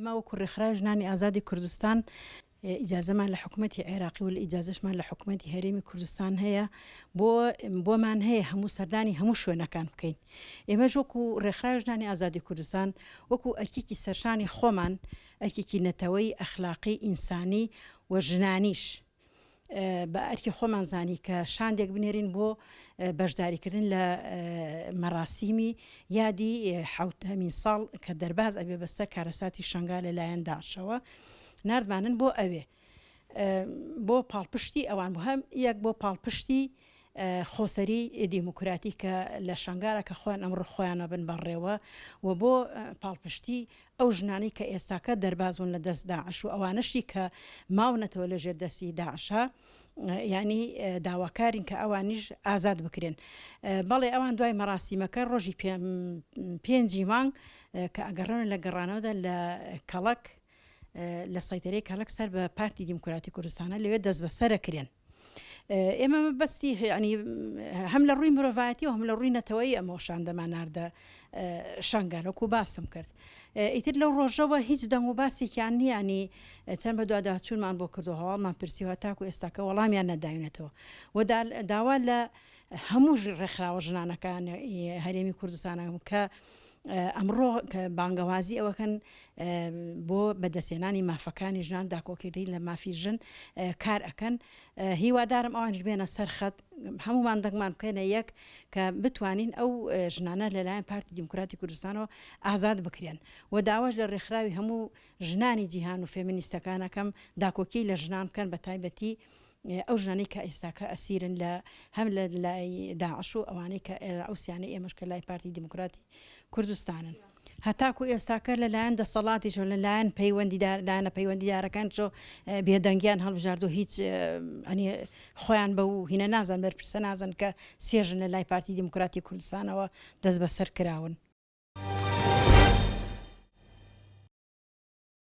ئەمە وەکو ڕێکخراوی ژنانی ئازادی کوردستان ئیجازەمان لە حکوومەتی عێراقی و لە ئیجازەشمان لە حکوومەتی هەرێمی کوردستان هەیە بۆمان هەیە هەموو سەردانی هەموو شوێنەکان بکەین. ئێمەش وەکو ڕێکخراوی ژنانی ئازادی کوردستان وەکو ئەرکێکی سەرشانی خۆمان ئەرکێکی نەتەوەی ئەخلاقی ئینسانی و ژنانیش بە ئەرکی خۆمان زانی کە شاندێک بنێرین بۆ بەشداریکردن لە مەراسیمی یادی حوتەمین ساڵ کە دەرباز ئەبێ بەستە کارەساتی شەنگا لەلایەن داعشەوە نردمانن بۆ ئەوێ بۆ پاڵپشتی ئەوان بۆ هەم یەک بۆ پاڵپشتی خۆسەری دیموکراتی کە لە شنگارە کە خۆیان ئەمڕۆ خۆیانە بن بەڕێوە و بۆ پاڵپشتی ئەو ژنانی کە ئێستاکە دەربازون لە دەست داعش و ئەوانەشی کە ماونەتەوە لە ژێر دەستی داعشە ینی داواکارین کە ئەوانیش ئازاد بکرێن. بەڵێ ئەوان دوای مەراسیمەکە ڕۆژی پێنجی مانگ کە ئەگەڕێنە لە گەڕانەوەدا لە کەڵک لە سایتەرەی کەڵک سەر بە پارتی دیموکراتی کوردستانە لەوێ دەست بەسەرەکرێن. ئێمە بەستی ینی هەم لە ڕووی مرۆڤایەتی و هەم لە ڕووی نەتەوەی ئەمەشان دەماناردە شنگارەکو باسم کرد. ئیتر لەو ڕۆژەوە هیچ دەنگ و باسێکیان نیانی چەند بە دوواداچوونمان بۆ کردو هەواڵمان پرسیوە تاکو ئێستاکە وەڵامیان نەداوێنێتەوە و داوا لە هەموو ڕێکخراوە ژنانەکان هەرێمی کوردستانە کە ئەمڕۆ کە بانگەوازی ئەوەکەن بۆ بەدەستێنانی مافەکانی ژنان داکۆکردی لە مافی ژن کار ئەەکەن هیوادارم ئەوانش بێنە سەرخەت هەمومان دەنگمان بکەنە یەک کە بتوانین ئەو ژنانە لەلایەن پارتی دیموکراتی کوردستانەوە ئازاد بکرێن و داواش لە ڕێکخراوی هەموو ژنانی جیهان و فێمینیستەکانەکەم داکۆکی لە ژنان بکەن بە تایبەتی ئەو ژنانی کە ئێستاکە ئەسیرن لە هەم لە لای داعش و ئەوانەی کە ئەوسیانەی ئێمەش کە لای پارتی دیموکراتی کوردستانن. هەتاکو ئێستاکە لەلایەن دەسەڵاتیش و لەلایەن پەیوەندیدارانە پەیوەندیدارەکان چۆ بێدەنگیان هەڵبژاردو هیچ خۆیان بە و هینە نازان بەرپرسە نازان کە سێژن لە لای پارتی دیموکراتی کوردستانەوە دەست بەسەر کراون.